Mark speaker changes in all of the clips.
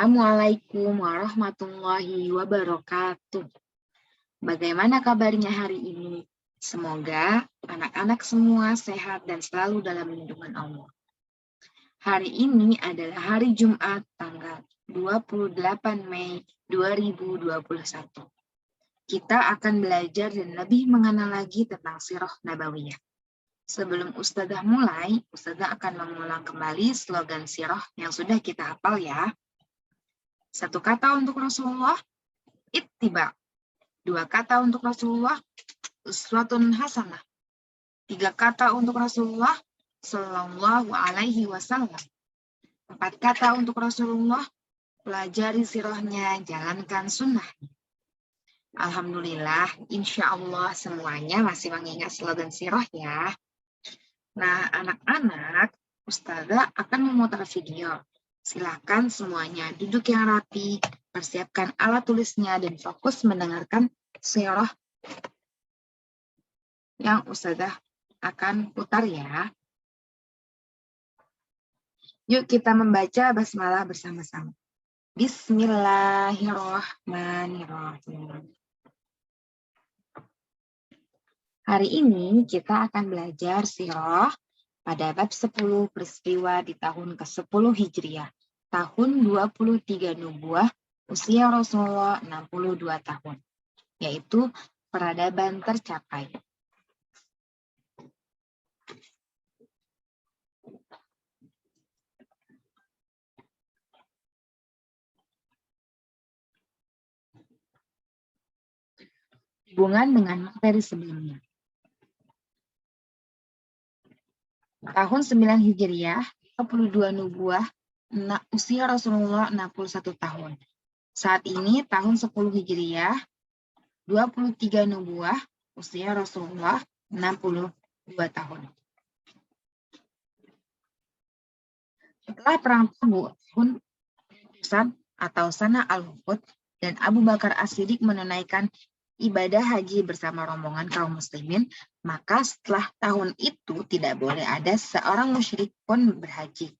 Speaker 1: Assalamualaikum warahmatullahi wabarakatuh. Bagaimana kabarnya hari ini? Semoga anak-anak semua sehat dan selalu dalam lindungan Allah. Hari ini adalah hari Jumat tanggal 28 Mei 2021. Kita akan belajar dan lebih mengenal lagi tentang sirah nabawiyah. Sebelum Ustazah mulai, Ustazah akan mengulang kembali slogan sirah yang sudah kita hafal ya. 1 kata untuk Rasulullah, ittiba. 2 kata untuk Rasulullah, uswatun hasanah. 3 kata untuk Rasulullah, sallallahu alaihi wasallam. 4 kata untuk Rasulullah, pelajari sirahnya, jalankan sunnahnya. Alhamdulillah, insya Allah semuanya masih mengingat slogan sirah ya. Nah, anak-anak, Ustazah akan memutar video. Silakan semuanya duduk yang rapi, persiapkan alat tulisnya, dan fokus mendengarkan sirah yang Ustazah akan putar ya. Yuk kita membaca basmalah bersama-sama. Bismillahirrahmanirrahim. Hari ini kita akan belajar sirah pada bab 10 peristiwa di tahun ke-10 Hijriah, tahun 23 Nubuah, usia Rasulullah 62 tahun, yaitu peradaban tercapai. Hubungan dengan materi sebelumnya. Tahun 9 Hijriah, 22 Nubuah, usia Rasulullah 61 tahun. Saat ini tahun 10 Hijriah, 23 Nubuah, usia Rasulullah 62 tahun. Setelah perang Tabuk tahun atau Sana al-Wuqud, dan Abu Bakar As-Siddiq menunaikan ibadah haji bersama rombongan kaum muslimin, maka setelah tahun itu tidak boleh ada seorang musyrik pun berhaji.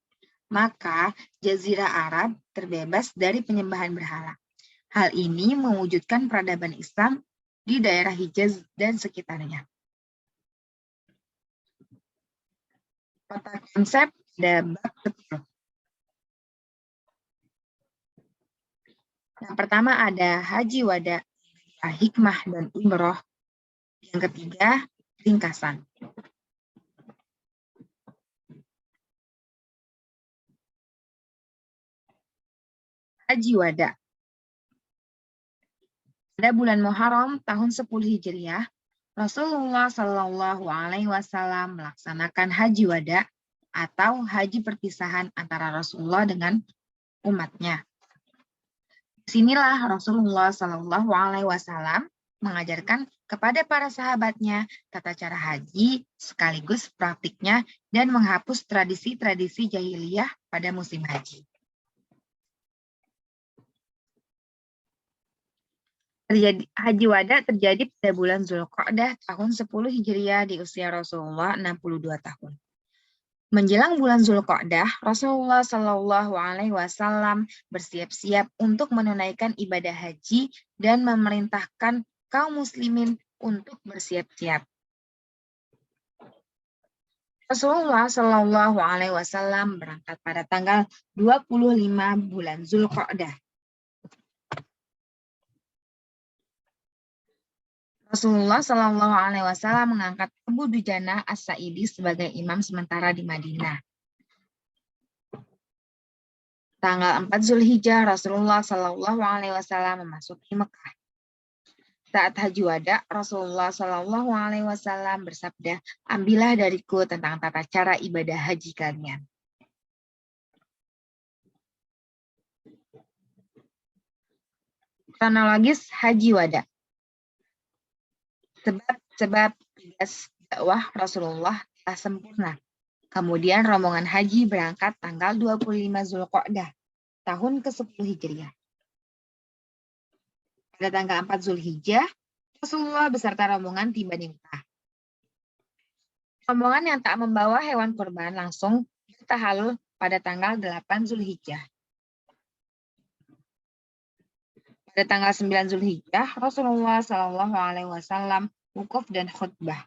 Speaker 1: Maka Jazirah Arab terbebas dari penyembahan berhala. Hal ini mewujudkan peradaban Islam di daerah Hijaz dan sekitarnya. Kata konsep dan bab 10. Yang pertama ada haji wada, hikmah dan umroh. Yang ketiga, ringkasan. Haji wada. Pada bulan Muharram tahun 10 Hijriah, Rasulullah Shallallahu Alaihi Wasallam melaksanakan haji wada atau haji perpisahan antara Rasulullah dengan umatnya. Disinilah Rasulullah Shallallahu Alaihi Wasallam mengajarkan kepada para sahabatnya tata cara haji sekaligus praktiknya dan menghapus tradisi-tradisi jahiliyah pada musim haji. Haji wada terjadi pada bulan Zulqa'dah tahun 10 Hijriah di usia Rasulullah 62 tahun. Menjelang bulan Zulqa'dah, Rasulullah Shallallahu Alaihi Wasallam bersiap-siap untuk menunaikan ibadah haji dan memerintahkan kaum muslimin untuk bersiap-siap. Rasulullah Shallallahu Alaihi Wasallam berangkat pada tanggal 25 bulan Zulqa'dah. Rasulullah Shallallahu Alaihi Wasallam mengangkat Abu Dujana As-Sa'idi sebagai imam sementara di Madinah. Tanggal 4 Zulhijjah, Rasulullah Shallallahu Alaihi Wasallam memasuki Mekah. Saat haji wada, Rasulullah Shallallahu Alaihi Wasallam bersabda, "Ambillah dariku tentang tata cara ibadah haji kalian." Kronologis haji wada. Sebab tugas dakwah Rasulullah telah sempurna. Kemudian rombongan haji berangkat tanggal 25 Zulqa'dah, tahun ke-10 Hijriah. Pada tanggal 4 Zulhijjah, Rasulullah beserta rombongan tiba di Mekah. Rombongan yang tak membawa hewan kurban langsung bertahalul pada tanggal 8 Zulhijjah. Pada tanggal 9 Zulhijjah, Rasulullah Shallallahu Alaihi Wasallam wukuf dan khutbah.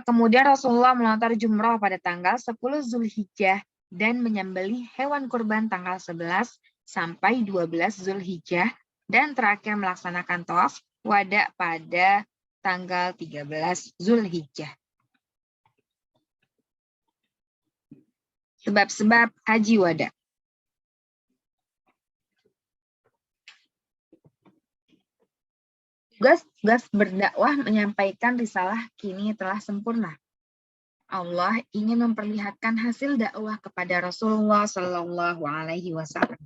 Speaker 1: Kemudian Rasulullah melontar jumrah pada tanggal 10 Zulhijjah dan menyembelih hewan kurban tanggal 11 sampai 12 Zulhijjah dan terakhir melaksanakan tawaf wada pada tanggal 13 Zulhijjah. Sebab-sebab haji wada. Tugas berdakwah menyampaikan risalah kini telah sempurna. Allah ingin memperlihatkan hasil dakwah kepada Rasulullah Shallallahu Alaihi Wasallam.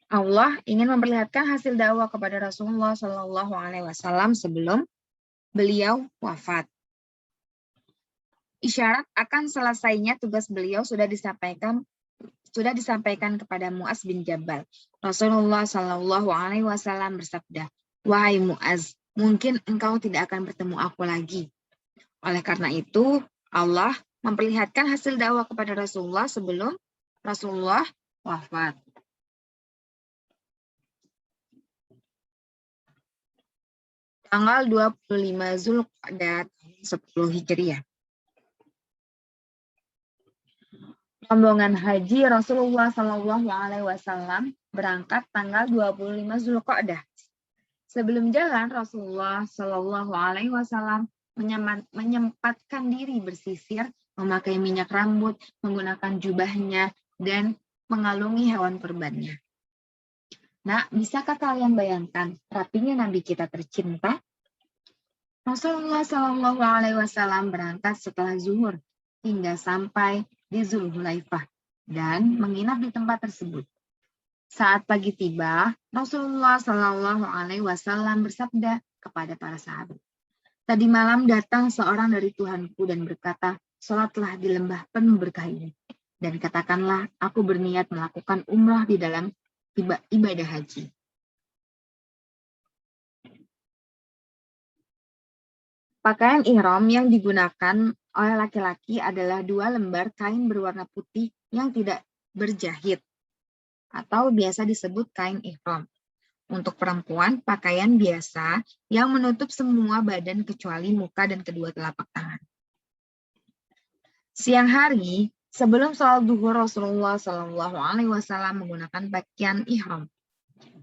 Speaker 1: Allah ingin memperlihatkan hasil dakwah kepada Rasulullah Shallallahu Alaihi Wasallam sebelum beliau wafat. Isyarat akan selesainya tugas beliau sudah disampaikan kepada Mu'az bin Jabal. Rasulullah Shallallahu Alaihi Wasallam bersabda, "Wahai Mu'az, mungkin engkau tidak akan bertemu aku lagi." Oleh karena itu, Allah memperlihatkan hasil dakwah kepada Rasulullah sebelum Rasulullah wafat. Tanggal 25 Zulqa'dah 10 Hijriah. Rombongan haji Rasulullah Shallallahu Alaihi Wasallam berangkat tanggal 25 Zulqa'dah. Sebelum jalan, Rasulullah Shallallahu Alaihi Wasallam menyempatkan diri bersisir, memakai minyak rambut, menggunakan jubahnya, dan mengalungi hewan kurbannya. Nah, bisakah kalian bayangkan rapinya Nabi kita tercinta? Rasulullah Shallallahu Alaihi Wasallam berangkat setelah zuhur hingga sampai di Zulhulaifah dan menginap di tempat tersebut. Saat pagi tiba, Rasulullah Shallallahu Alaihi Wasallam bersabda kepada para sahabat, "Tadi malam datang seorang dari Tuhanku dan berkata, sholatlah di lembah penuh berkah ini. Dan katakanlah, aku berniat melakukan umrah di dalam ibadah haji." Pakaian ihram yang digunakan oleh laki-laki adalah 2 lembar kain berwarna putih yang tidak berjahit, atau biasa disebut kain ihram. Untuk perempuan, pakaian biasa yang menutup semua badan kecuali muka dan kedua telapak tangan. Siang hari, sebelum sholat duhur, Rasulullah Shallallahu Alaihi Wasallam menggunakan pakaian ihram,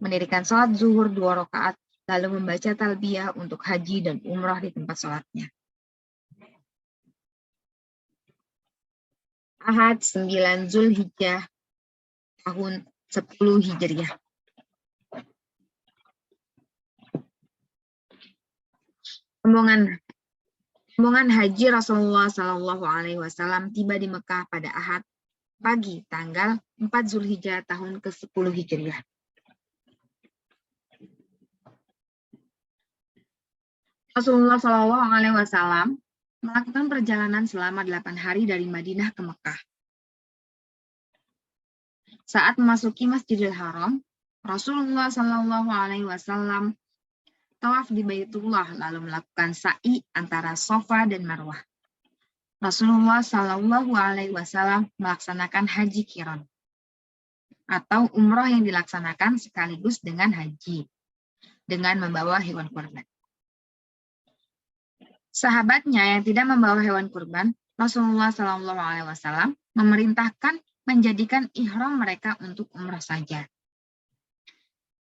Speaker 1: mendirikan sholat zuhur 2 rakaat, lalu membaca talbiyah untuk haji dan umrah di tempat sholatnya. Ahad 9 Zulhijjah tahun 10 Hijriah. Rombongan haji Rasulullah Shallallahu Alaihi Wasallam tiba di Mekah pada Ahad pagi tanggal 4 Zulhijjah tahun ke-10 Hijriah. Rasulullah Shallallahu Alaihi Wasallam melakukan perjalanan selama 8 hari dari Madinah ke Mekah. Saat memasuki Masjidil Haram, Rasulullah Shallallahu Alaihi Wasallam tawaf di Baitullah lalu melakukan sa'i antara Safa dan Marwah. Rasulullah Shallallahu Alaihi Wasallam melaksanakan haji qiran atau umrah yang dilaksanakan sekaligus dengan haji dengan membawa hewan kurban. Sahabatnya yang tidak membawa hewan kurban, Rasulullah Shallallahu Alaihi Wasallam memerintahkan menjadikan ihram mereka untuk umrah saja.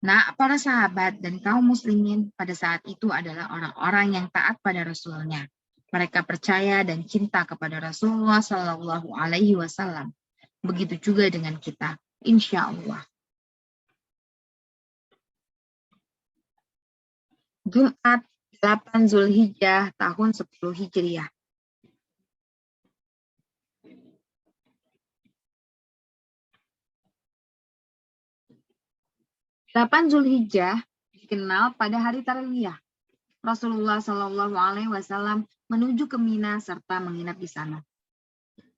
Speaker 1: Nah, para sahabat dan kaum muslimin pada saat itu adalah orang-orang yang taat pada Rasulnya. Mereka percaya dan cinta kepada Rasulullah Shallallahu Alaihi Wasallam. Begitu juga dengan kita, insya Allah. Jumat 8 Zulhijjah tahun 10 Hijriah. Delapan Zulhijjah dikenal pada hari Tarwiyah. Rasulullah Shallallahu Alaihi Wasallam menuju ke Mina serta menginap di sana.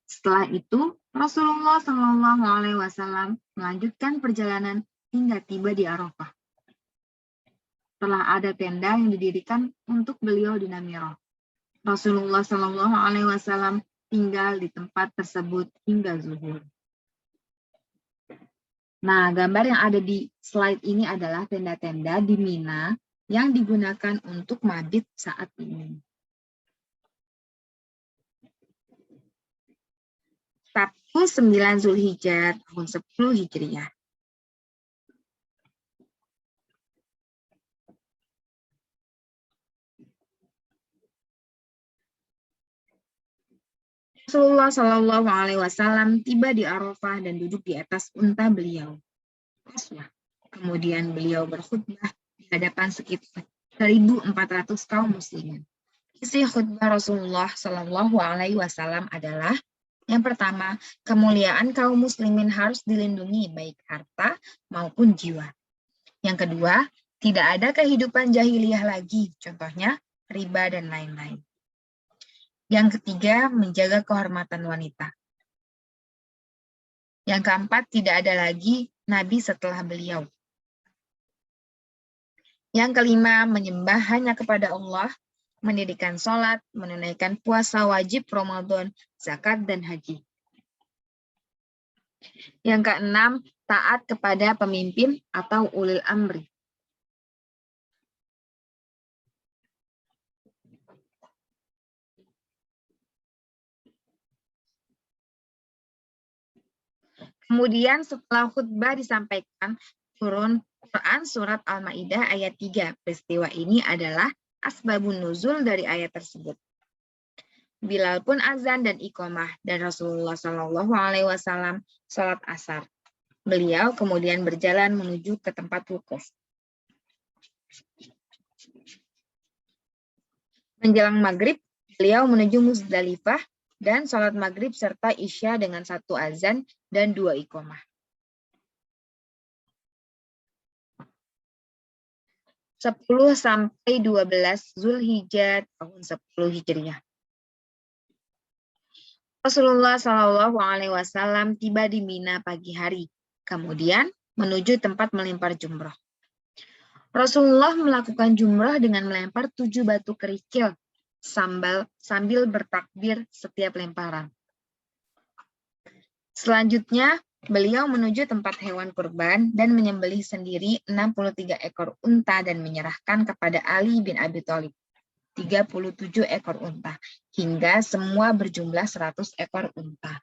Speaker 1: Setelah itu, Rasulullah Shallallahu Alaihi Wasallam melanjutkan perjalanan hingga tiba di Arafah. telah ada tenda yang didirikan untuk beliau di Namiro. Rasulullah Shallallahu Alaihi Wasallam tinggal di tempat tersebut hingga zuhur. Nah, gambar yang ada di slide ini adalah tenda-tenda di Mina yang digunakan untuk mabit saat ini. Sabtu 9 Zulhijjah tahun 10 Hijriah. Rasulullah Shallallahu Alaihi Wasallam tiba di Arafah dan duduk di atas unta beliau. Kemudian beliau berkhutbah di hadapan sekitar 1.400 kaum muslimin. Isi khutbah Rasulullah Shallallahu Alaihi Wasallam adalah yang pertama, kemuliaan kaum muslimin harus dilindungi baik harta maupun jiwa. Yang kedua, tidak ada kehidupan jahiliyah lagi, contohnya riba dan lain-lain. Yang ketiga, menjaga kehormatan wanita. Yang keempat, tidak ada lagi nabi setelah beliau. Yang kelima, menyembah hanya kepada Allah, mendirikan sholat, menunaikan puasa wajib Ramadan, zakat, dan haji. Yang keenam, taat kepada pemimpin atau ulil amri. Kemudian setelah khutbah disampaikan, turun Quran surat Al-Maidah ayat 3. Peristiwa ini adalah asbabun nuzul dari ayat tersebut. Bilal pun azan dan iqamah dan Rasulullah Shallallahu Alaihi Wasallam sholat asar. Beliau kemudian berjalan menuju ke tempat wukuf. Menjelang maghrib, beliau menuju Muzdalifah dan sholat maghrib serta isya dengan 1 azan dan 2 iqamah. 10 sampai 12 Zulhijjah tahun 10 Hijriah. Rasulullah Shallallahu Alaihi Wasallam tiba di Mina pagi hari, kemudian menuju tempat melempar jumrah. Rasulullah melakukan jumrah dengan melempar 7 batu kerikil sambil bertakbir setiap lemparan. Selanjutnya, beliau menuju tempat hewan kurban dan menyembelih sendiri 63 ekor unta dan menyerahkan kepada Ali bin Abi Thalib 37 ekor unta, hingga semua berjumlah 100 ekor unta.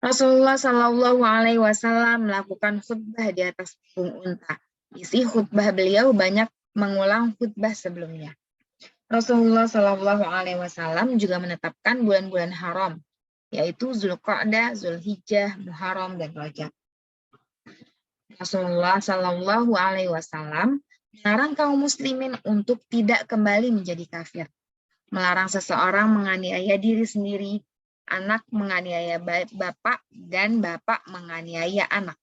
Speaker 1: Rasulullah Shallallahu Alaihi Wasallam melakukan khutbah di atas punggung unta. Isi khutbah beliau banyak mengulang khutbah sebelumnya. Rasulullah Shallallahu Alaihi Wasallam juga menetapkan bulan-bulan haram, yaitu Zulqa'dah, Zulhijjah, Muharram, dan Rajab. Rasulullah Shallallahu Alaihi Wasallam melarang kaum muslimin untuk tidak kembali menjadi kafir, melarang seseorang menganiaya diri sendiri, anak menganiaya bapak, dan bapak menganiaya anak.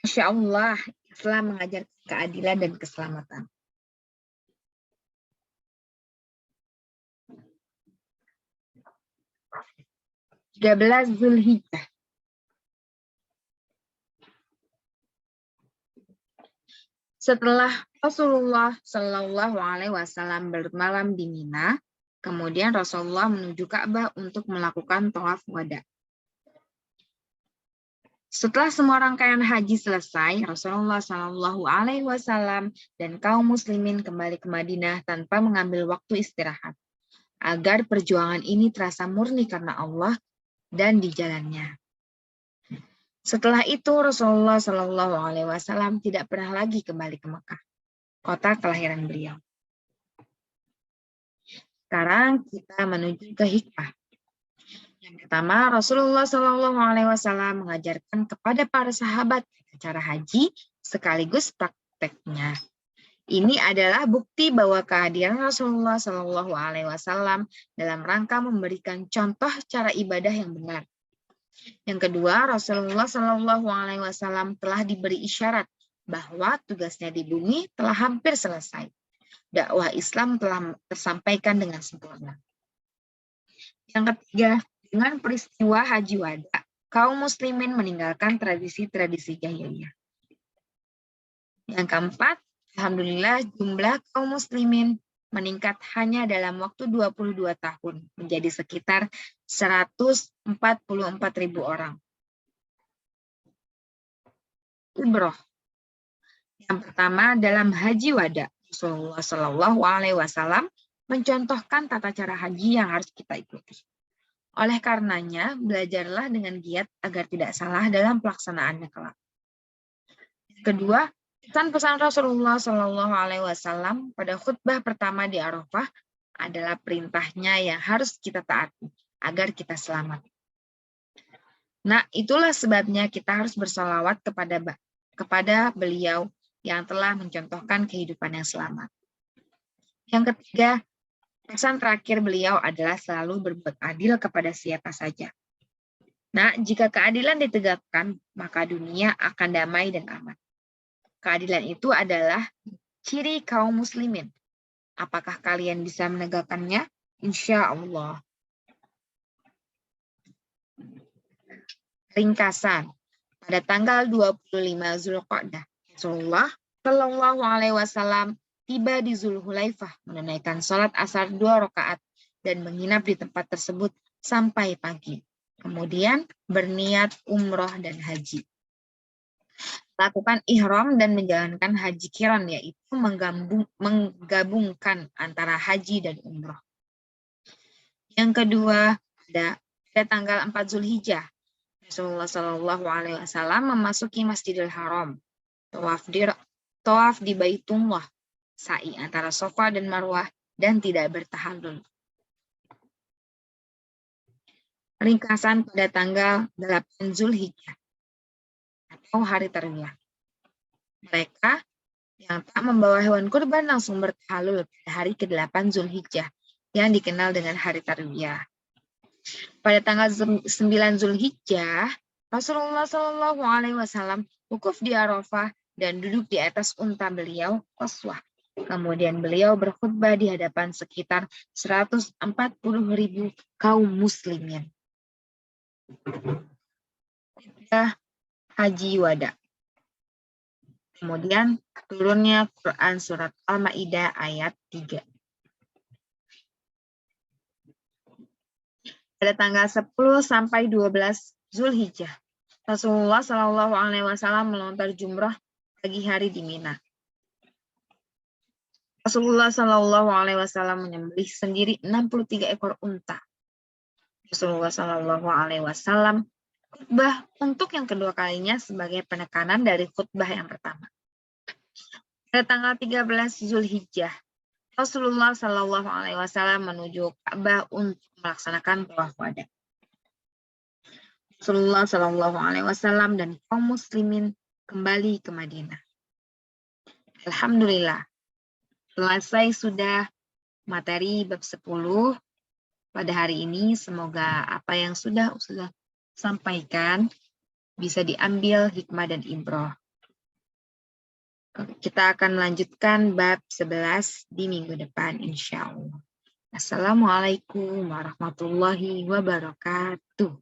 Speaker 1: Masya Allah, Islam mengajarkan keadilan dan keselamatan. Belas Zulhijjah. Setelah Rasulullah Shallallahu Alaihi Wasallam bermalam di Mina, kemudian Rasulullah menuju Ka'bah untuk melakukan tawaf wada. Setelah semua rangkaian haji selesai, Rasulullah Shallallahu Alaihi Wasallam dan kaum muslimin kembali ke Madinah tanpa mengambil waktu istirahat, agar perjuangan ini terasa murni karena Allah dan di jalannya. Setelah itu Rasulullah Shallallahu Alaihi Wasallam tidak pernah lagi kembali ke Mekah, kota kelahiran beliau. Sekarang kita menuju ke hikmah. Yang pertama, Rasulullah Shallallahu Alaihi Wasallam mengajarkan kepada para sahabat cara haji sekaligus prakteknya. Ini adalah bukti bahwa kehadiran Rasulullah Shallallahu Alaihi Wasallam dalam rangka memberikan contoh cara ibadah yang benar. Yang kedua, Rasulullah Shallallahu Alaihi Wasallam telah diberi isyarat bahwa tugasnya di bumi telah hampir selesai. Dakwah Islam telah tersampaikan dengan sempurna. Yang ketiga, dengan peristiwa Haji Wada, kaum muslimin meninggalkan tradisi-tradisi jahiliyah. Yang keempat, alhamdulillah jumlah kaum muslimin meningkat hanya dalam waktu 22 tahun, menjadi sekitar 144.000 orang. Ibroh. Yang pertama, dalam Haji Wada, Rasulullah Shallallahu Alaihi Wasallam mencontohkan tata cara haji yang harus kita ikuti. Oleh karenanya, belajarlah dengan giat agar tidak salah dalam pelaksanaannya kelak. Kedua, pesan-pesan Rasulullah Shallallahu Alaihi Wasallam pada khutbah pertama di Arafah adalah perintahnya yang harus kita taati agar kita selamat. Nah, itulah sebabnya kita harus bersalawat kepada beliau yang telah mencontohkan kehidupan yang selamat. Yang ketiga, pesan terakhir beliau adalah selalu berbuat adil kepada siapa saja. Nah, jika keadilan ditegakkan, maka dunia akan damai dan aman. Keadilan itu adalah ciri kaum muslimin. Apakah kalian bisa menegakkannya? Insya Allah. Ringkasan. Pada tanggal 25 Zulqa'dah, Rasulullah Shallallahu Alaihi Wasallam tiba di Zulhulaifah menunaikan sholat asar 2 rakaat dan menginap di tempat tersebut sampai pagi. Kemudian berniat umroh dan haji. Lakukan ihram dan menjalankan haji qiran, yaitu menggabungkan antara haji dan umroh. Yang kedua, pada tanggal 4 Zulhijjah, Rasulullah Shallallahu Alaihi Wasallam memasuki Masjidil Haram, tawaf di Baitullah, sa'i antara Safa dan Marwah, dan tidak bertahallul. Ringkasan pada tanggal 8 Zulhijjah atau hari tarwiyah. Mereka yang tak membawa hewan kurban langsung bertahallul pada hari ke-8 Zulhijjah yang dikenal dengan hari tarwiyah. Pada tanggal 9 Zulhijjah, Rasulullah Shallallahu Alaihi Wasallam wukuf di Arafah dan duduk di atas unta beliau, Qaswah. Kemudian beliau berkhutbah di hadapan sekitar 140.000 kaum muslimin. Haji Wada. Kemudian turunnya Quran surat Al-Maidah ayat 3. Pada tanggal 10 sampai 12 Zulhijjah, Rasulullah Shallallahu Alaihi Wasallam melontar jumrah pagi hari di Mina. Rasulullah Shallallahu Alaihi Wasallam menyembelih sendiri 63 ekor unta. Rasulullah Shallallahu Alaihi Wasallam khutbah untuk yang kedua kalinya sebagai penekanan dari khutbah yang pertama. Pada tanggal 13 Zulhijjah, Rasulullah Shallallahu Alaihi Wasallam menuju Ka'bah untuk melaksanakan tawaf wada. Rasulullah Shallallahu Alaihi Wasallam dan kaum muslimin kembali ke Madinah. Alhamdulillah, selesai sudah materi bab 10 pada hari ini. Semoga apa yang sudah sampaikan bisa diambil hikmah dan ibrah. Kita akan melanjutkan bab 11 di minggu depan, insya Allah. Assalamualaikum warahmatullahi wabarakatuh.